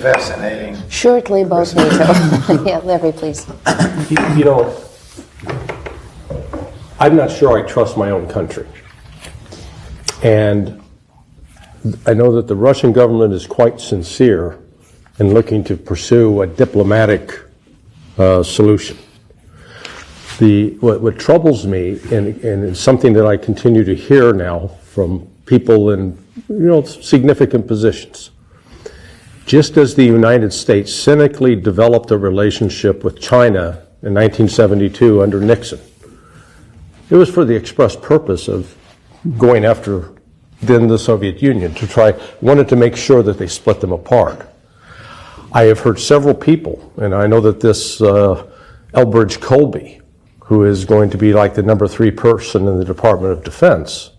Fascinating. Shortly about NATO. Yeah, Larry, please. You know, I'm not sure I trust my own country. And I know that the Russian government is quite sincere in looking to pursue a diplomatic solution. What troubles me, and it's something that I continue to hear now from people in significant positions, just as the United States cynically developed a relationship with China in 1972 under Nixon, it was for the express purpose of going after then the Soviet Union wanted to make sure that they split them apart. I have heard several people, and I know that this Elbridge Colby, who is going to be like the number 3 person in the Department of Defense,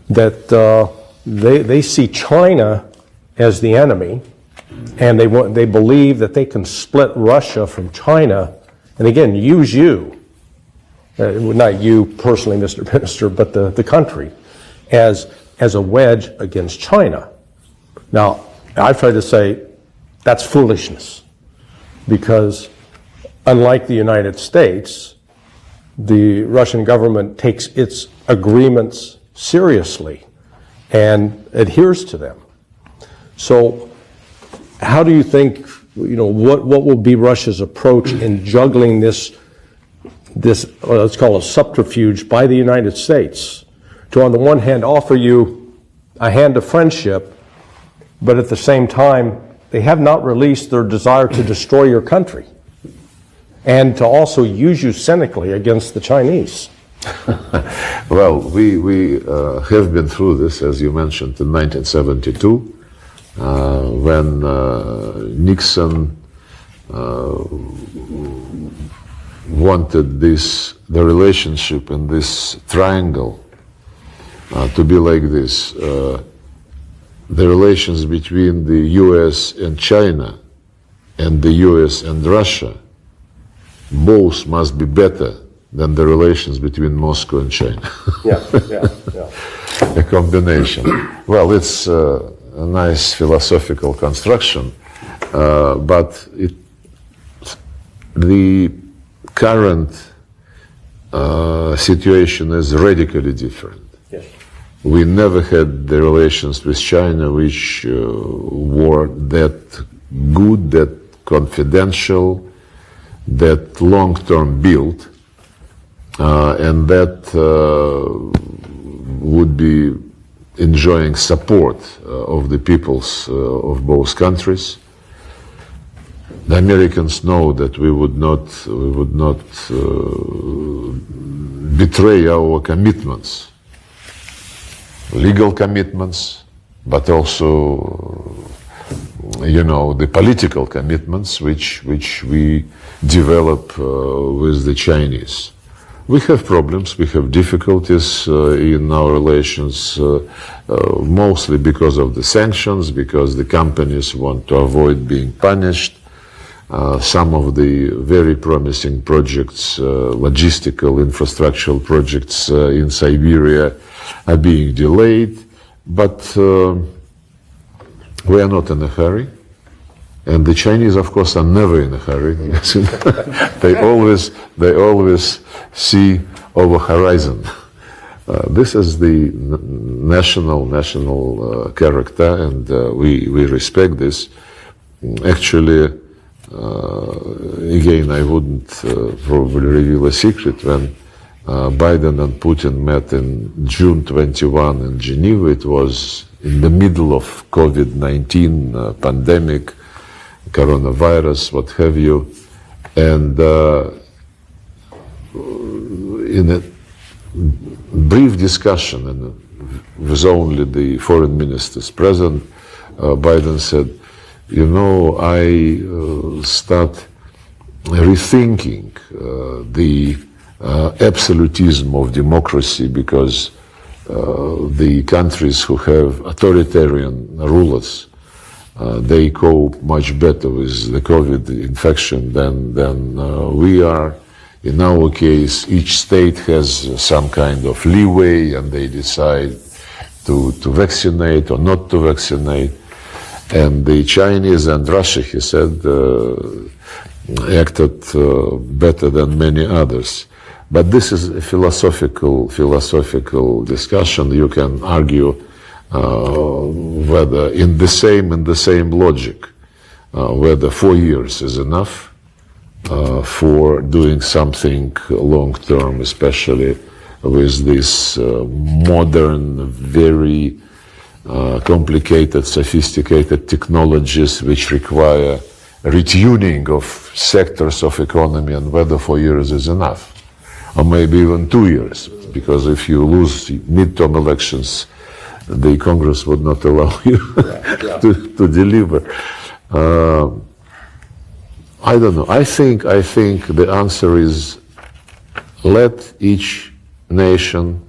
that they see China as the enemy, and they believe that they can split Russia from China, and again, use you, not you personally, Mr. Minister, but the country, as a wedge against China. Now, I've tried to say that's foolishness, because unlike the United States, the Russian government takes its agreements seriously and adheres to them. So how do you think, what will be Russia's approach in juggling this let's call it subterfuge by the United States to, on the one hand, offer you a hand of friendship, but at the same time, they have not released their desire to destroy your country and to also use you cynically against the Chinese? Well, we have been through this, as you mentioned, in 1972, when Nixon wanted the relationship in this triangle to be like this. The relations between the US and China and the US and Russia, both must be better than the relations between Moscow and China. Yeah. A combination. Well, it's a nice philosophical construction, but the current situation is radically different. Yes. We never had the relations with China which were that good, that confidential, that long-term built, and that would be enjoying support of the peoples of both countries. The Americans know that we would not betray our commitments, legal commitments, but also, the political commitments which we develop with the Chinese. We have problems, we have difficulties in our relations, mostly because of the sanctions, because the companies want to avoid being punished. Some of the very promising projects, logistical, infrastructural projects in Siberia are being delayed, but we are not in a hurry. And the Chinese, of course, are never in a hurry. They always see over horizon. This is the national character, and we respect this. Actually, again, I wouldn't probably reveal a secret. When Biden and Putin met in June 21 in Geneva, it was in the middle of COVID-19 pandemic, coronavirus, what have you, and in a brief discussion, and with only the foreign ministers present, Biden said, I start rethinking the absolutism of democracy, because the countries who have authoritarian rulers, they cope much better with the COVID infection than we are. In our case, each state has some kind of leeway, and they decide to vaccinate or not to vaccinate. And the Chinese and Russia, he said, acted better than many others. But this is a philosophical discussion. You can argue whether in the same logic, whether 4 years is enough for doing something long term, especially with these modern, very complicated, sophisticated technologies which require retuning of sectors of economy, and whether 4 years is enough, or maybe even 2 years, because if you lose midterm elections, the Congress would not allow you to deliver. I don't know. I think the answer is let each nation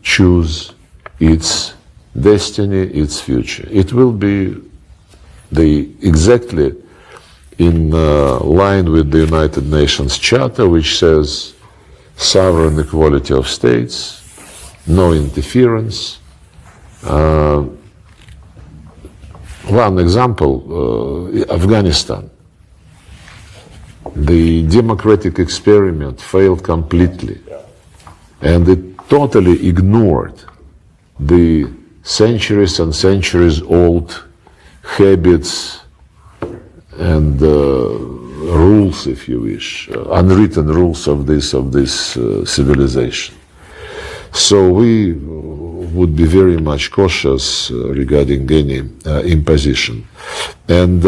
choose its destiny, its future. It will be exactly in line with the United Nations Charter, which says sovereign equality of states, no interference. One example, Afghanistan. The democratic experiment failed completely, and it totally ignored the centuries and centuries old habits and rules, if you wish, unwritten rules of this civilization. So we would be very much cautious regarding any imposition. And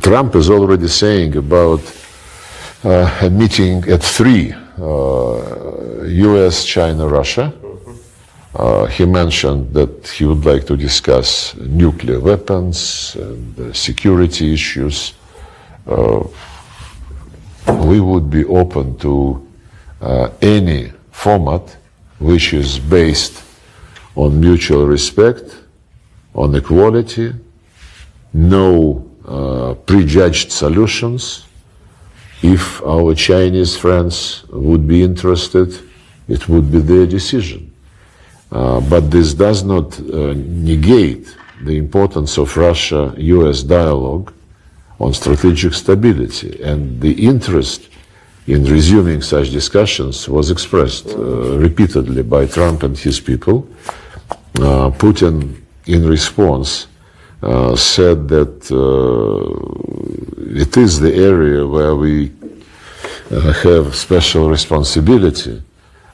Trump is already saying about a meeting at 3, US, China, Russia. He mentioned that he would like to discuss nuclear weapons and security issues. We would be open to any format which is based on mutual respect, on equality, no prejudged solutions. If our Chinese friends would be interested, it would be their decision. But this does not negate the importance of Russia-US dialogue on strategic stability, and the interest in resuming such discussions was expressed repeatedly by Trump and his people. Putin, in response, said that it is the area where we have special responsibility,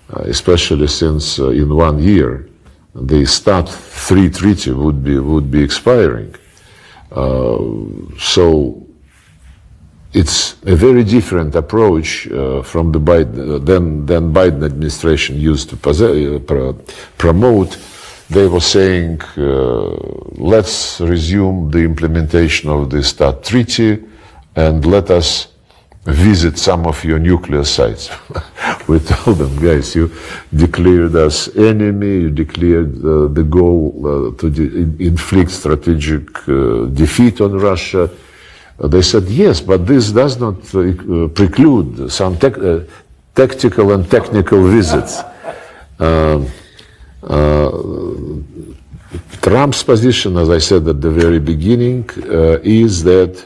especially since in 1 year the START 3 treaty would be expiring. So it's a very different approach from the than Biden administration used to promote. They were saying, let's resume the implementation of the START treaty and let us visit some of your nuclear sites. We told them, guys, you declared us enemy, you declared the goal to inflict strategic defeat on Russia. They said, yes, but this does not preclude some tactical and technical visits. Trump's position, as I said at the very beginning, is that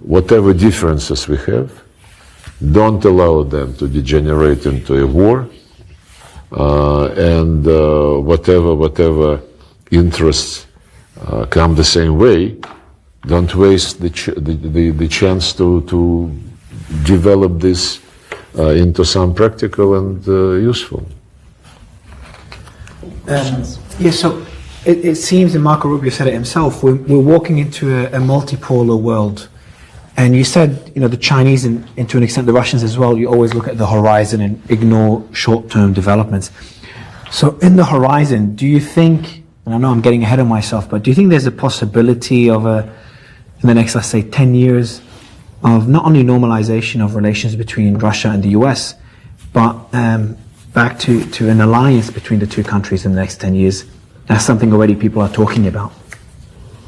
whatever differences we have, don't allow them to degenerate into a war, and whatever interests come the same way, don't waste the chance to develop this into some practical and useful. Yeah, so it seems, and Marco Rubio said it himself, we're walking into a multipolar world. And you said, the Chinese and to an extent the Russians as well, you always look at the horizon and ignore short-term developments. So in the horizon, do you think, and I know I'm getting ahead of myself, but do you think there's a possibility of in the next, let's say, 10 years, of not only normalization of relations between Russia and the US, but back to an alliance between the two countries in the next 10 years? That's something already people are talking about.